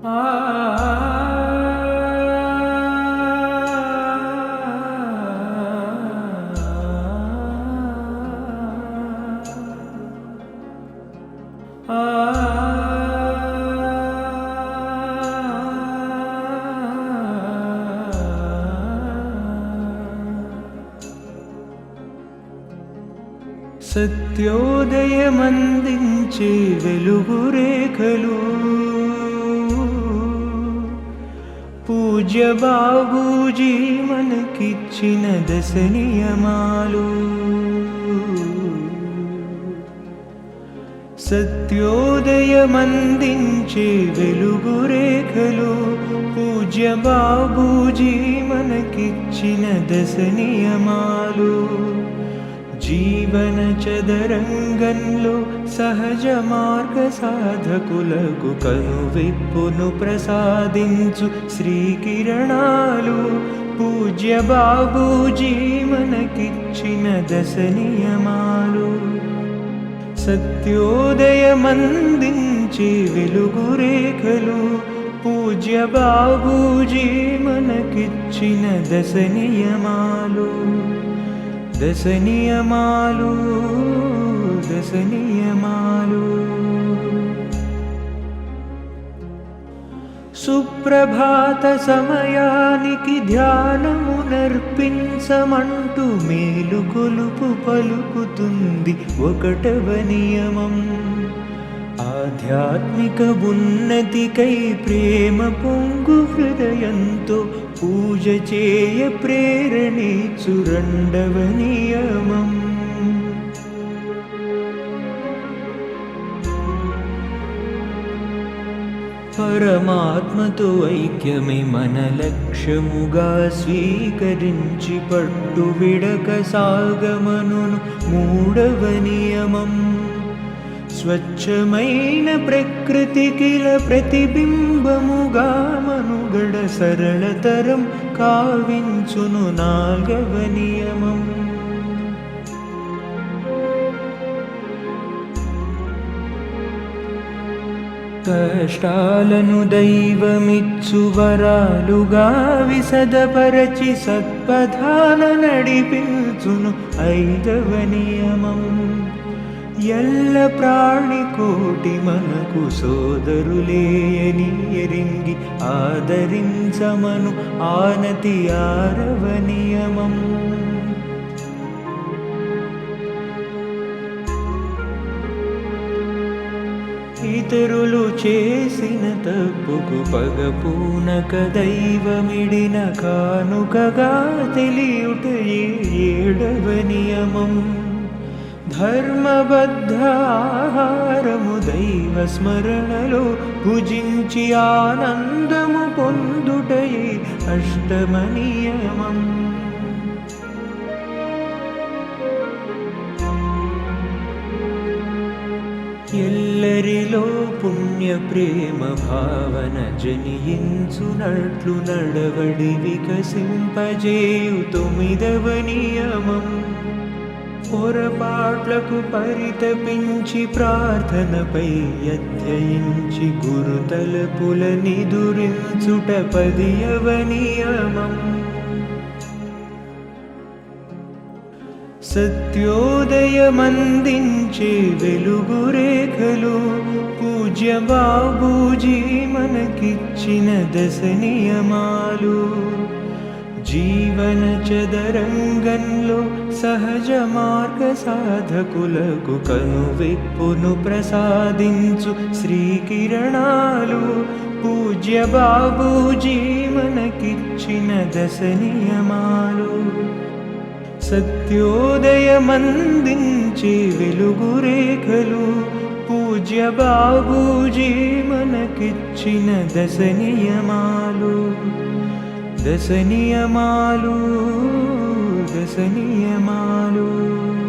సత్యోదయమందించే వెలుగు రేఖలు పూజ్య బాబూజీ మనకిచ్చిన దశ నియమాలు. సత్యోదయమందించే వెలుగు రేఖలు పూజ్య బాబూజీ మనకిచ్చిన దశ నియమాలు. జీవన చదరంగంలో సహజ మార్గ సాధకులకు కనువిప్పును ప్రసాదించు శ్రీకిరణాలు పూజ్య బాబూజీ మనకిచ్చిన దశ నియమాలు. సత్యోదయమందించే వెలుగు రేఖలు పూజ్య బాబూజీ మనకిచ్చిన దశ నియమాలు. దశ నియమాలు, దశ నియమాలు. సుప్రభాత సమయానికి ధ్యానమునర్పించమంటూ మేలుకొలుపు పలుకుతుంది ఒకటవ నియమం. ఆధ్యాత్మిక ఉన్నతికై ప్రేమ పొంగు హృదయంతో పూజ చేయ ప్రేరణించు రెండవ నియమం. పరమాత్మతో ఐక్యమే మన లక్ష్యముగా స్వీకరించి పట్టు విడక సాగమనును మూడవ నియమం. స్వచ్ఛమైన ప్రకృతికిల ప్రతిబింబముగా మనుగడ సరళతరం కావించును నాల్గవ నియమం. కష్టాలను దైవమిచ్చు వరాలుగా విసదపరచి సత్పథాన నడిపించును ఐదవ నియమం. ఎల్ల ప్రాణికోటి మనకు సోదరులేయని ఎరింగి ఆదరించమను ఆనతి ఆరవ నియమం. ఇతరులు చేసిన తప్పుకు పగపూనక దైవమిడిన కానుకగా తెలియుట ఏడవ నియమం. ధర్మబద్ధ ఆహారము దైవ స్మరణలో భుజించి ఆనందము పొందుటయే అష్టమ నియమం. ఎల్లరిలో పుణ్య ప్రేమ భావన జనియించునట్లు నడవడి వికసింపజేయు తొమ్మిదవ నియమం. పొరపాట్లకు పరితపించి ప్రార్థనపై అధ్యయించి గురుతలపుల నిదురించుట పదియవ నియమం. సత్యోదయమందించే వెలుగు రేఖలు పూజ్య బాబూజీ మనకిచ్చిన దశ నియమాలు. జీవన చదరంగంలో సహజ మార్గ సాధకులకు కనువిప్పును ప్రసాదించు శ్రీకిరణాలు పూజ్య బాబూజీ మనకిచ్చిన దశ నియమాలు. సత్యోదయమందించే వెలుగు రేఖలు పూజ్య బాబూజీ మనకిచ్చిన దశ నియమాలు. దశ నియమాలు, దశ నియమాలు.